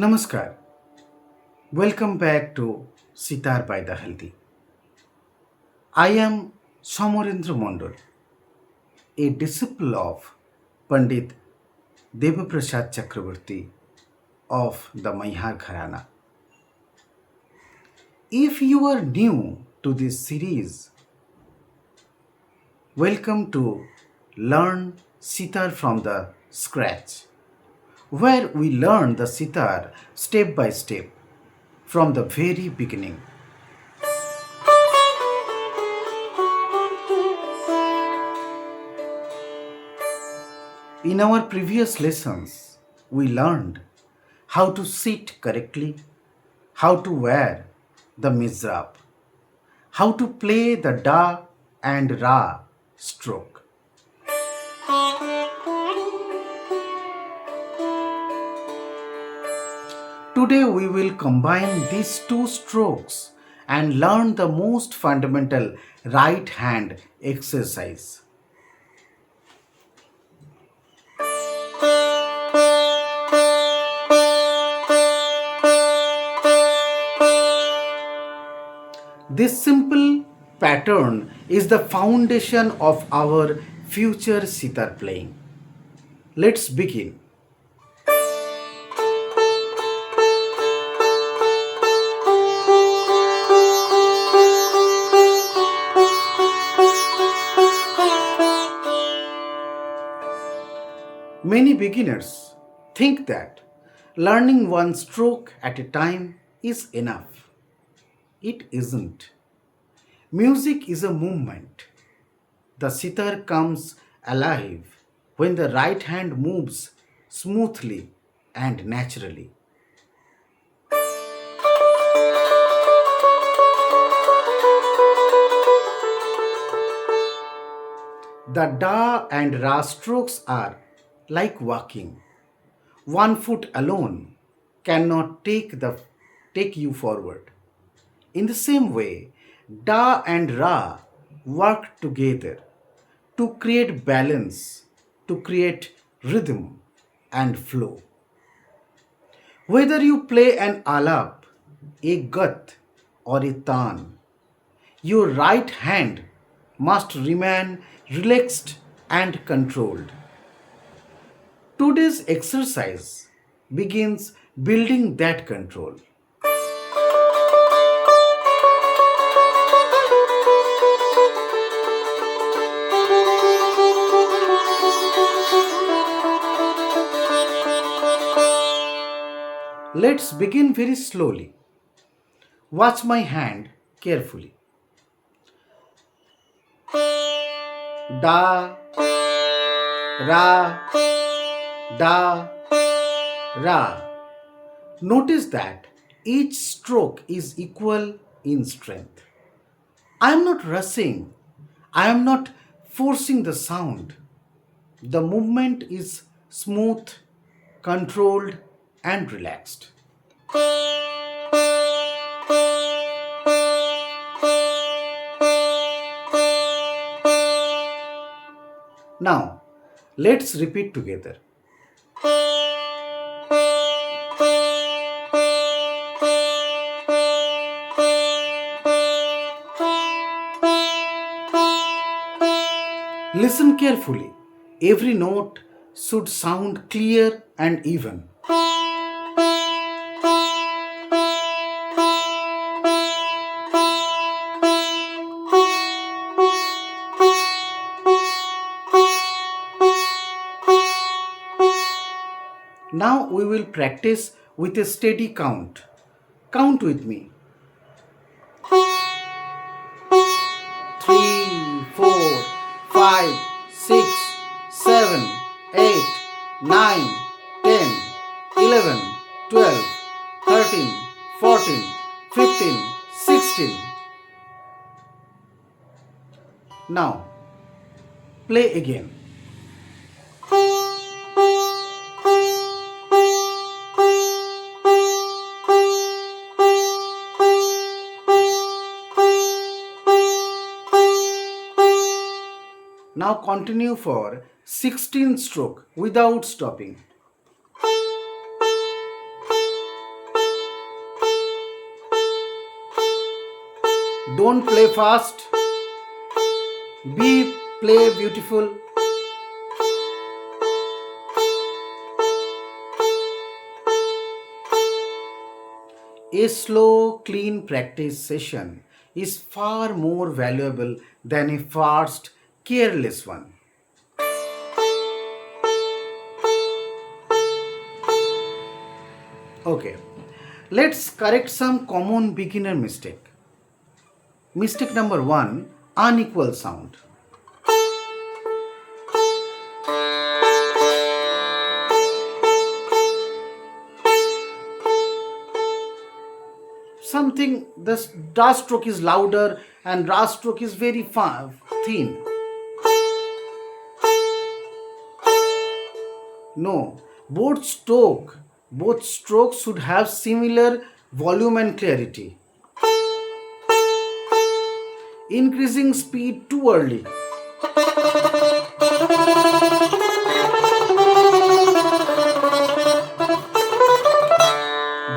Namaskar. Welcome back to Sitar by the Haldi. I am Somarendra Mondol, a disciple of Pandit Devaprasad Chakravarti of the Maihar Gharana. If you are new to this series, welcome to Learn Sitar from the Scratch, where we learn the sitar step by step from the very beginning. In our previous lessons, we learned how to sit correctly, how to wear the mizrab, how to play the da and ra stroke. Today we will combine these two strokes and learn the most fundamental right hand exercise. This simple pattern is the foundation of our future sitar playing. Let's begin. Many beginners think that learning one stroke at a time is enough. It isn't. Music is a movement. The sitar comes alive when the right hand moves smoothly and naturally. The da and ra strokes are like walking. One foot alone cannot take you forward. In the same way, da and ra work together to create balance, to create rhythm and flow. Whether you play an alap, a gat, or a tan, your right hand must remain relaxed and controlled. Today's exercise begins building that control. Let's begin very slowly. Watch my hand carefully. Da, ra, da, ra. Notice that each stroke is equal in strength. I am not rushing. I am not forcing the sound. The movement is smooth, controlled, and relaxed. Now, let's repeat together. Listen carefully. Every note should sound clear and even. Now we will practice with a steady count. Count with me. 3, 4, 5, 6, 7, 8, 9, 10, 11, 12, 13, 14, 15, 16. Now, play again. Now continue for 16 stroke without stopping. Don't play fast, be play beautiful. A slow, clean practice session is far more valuable than a fast, careless one. Okay, let's correct some common beginner mistake. Mistake number one, unequal sound. Something the da stroke is louder and ra stroke is very thin. No, both strokes should have similar volume and clarity. Increasing speed too early.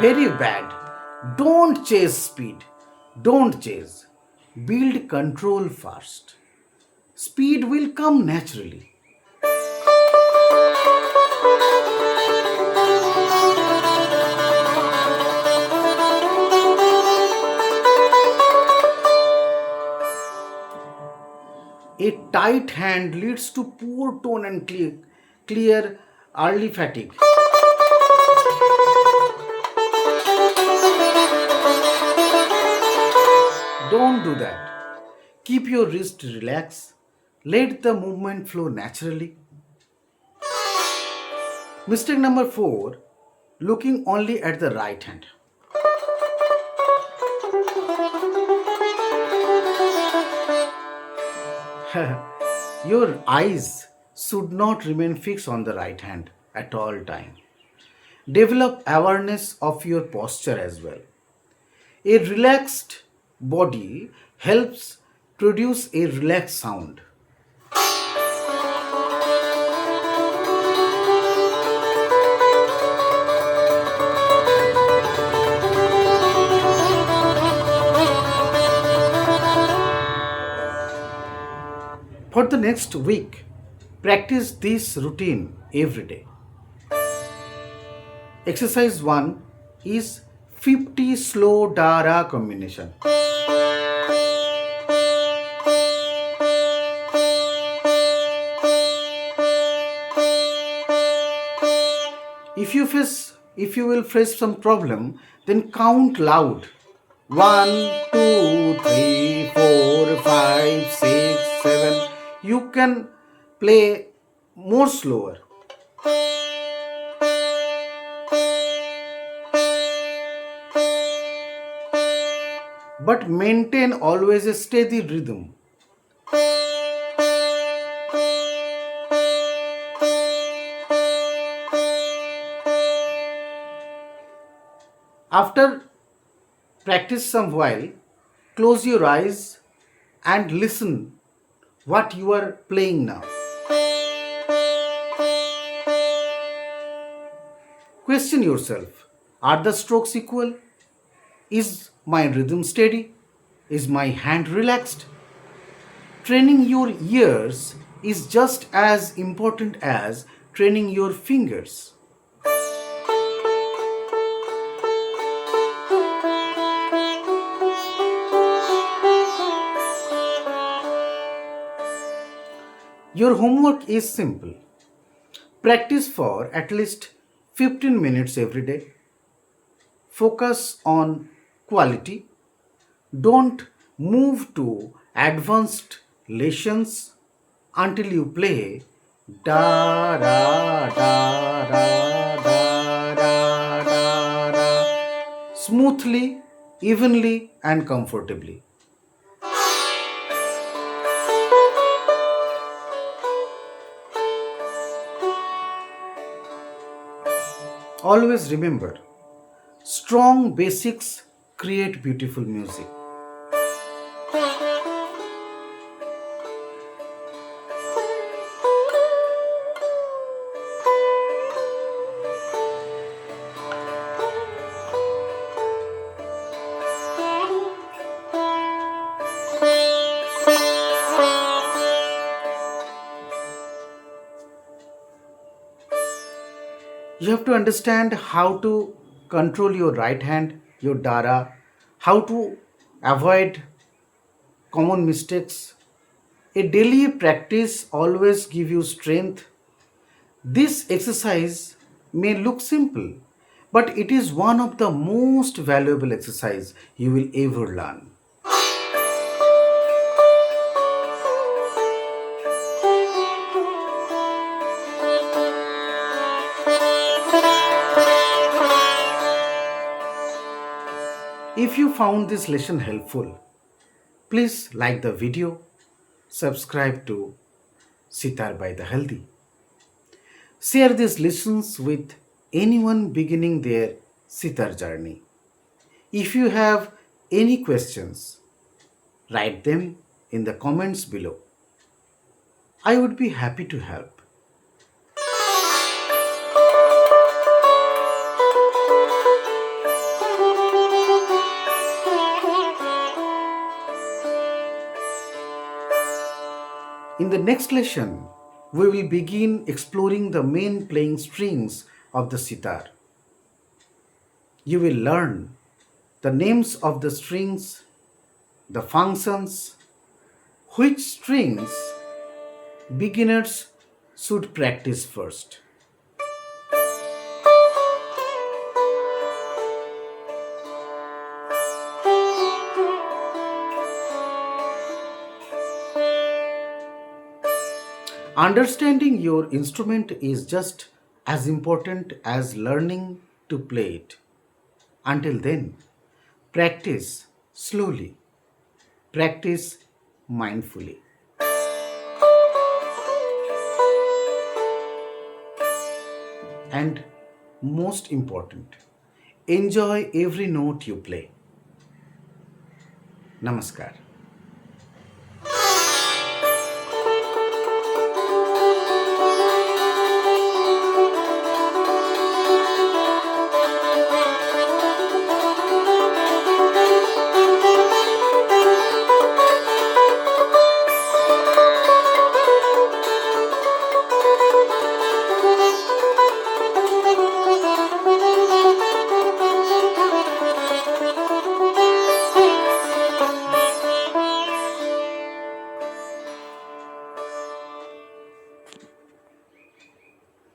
Very bad. Don't chase speed. Don't chase. Build control first. Speed will come naturally. A tight hand leads to poor tone and clear early fatigue. Don't do that. Keep your wrist relaxed. Let the movement flow naturally. Mistake number four, looking only at the right hand. Your eyes should not remain fixed on the right hand at all time. Develop awareness of your posture as well. A relaxed body helps produce a relaxed sound. For the next week, practice this routine every day. Exercise 1 is 50 slow Dara combination. If you will face some problem, then count loud. 1, 2, 3, 4, 5, 6, 7. You can play more slower. But maintain always a steady rhythm. After practice some while, close your eyes and listen what you are playing now. Question yourself, are the strokes equal? Is my rhythm steady? Is my hand relaxed? Training your ears is just as important as training your fingers. Your homework is simple. Practice for at least 15 minutes every day. Focus on quality. Don't move to advanced lessons until you play da da da da da da da da smoothly, evenly, and comfortably. Always remember, strong basics create beautiful music. You have to understand how to control your right hand, your dara, how to avoid common mistakes. A daily practice always give you strength. This exercise may look simple, but it is one of the most valuable exercise you will ever learn. If you found this lesson helpful, please like the video, subscribe to Sitar by the Haldi. Share these lessons with anyone beginning their sitar journey. If you have any questions, write them in the comments below. I would be happy to help. In the next lesson, we will begin exploring the main playing strings of the sitar. You will learn the names of the strings, the functions, which strings beginners should practice first. Understanding your instrument is just as important as learning to play it. Until then, practice slowly, practice mindfully, and most important, enjoy every note you play. Namaskar.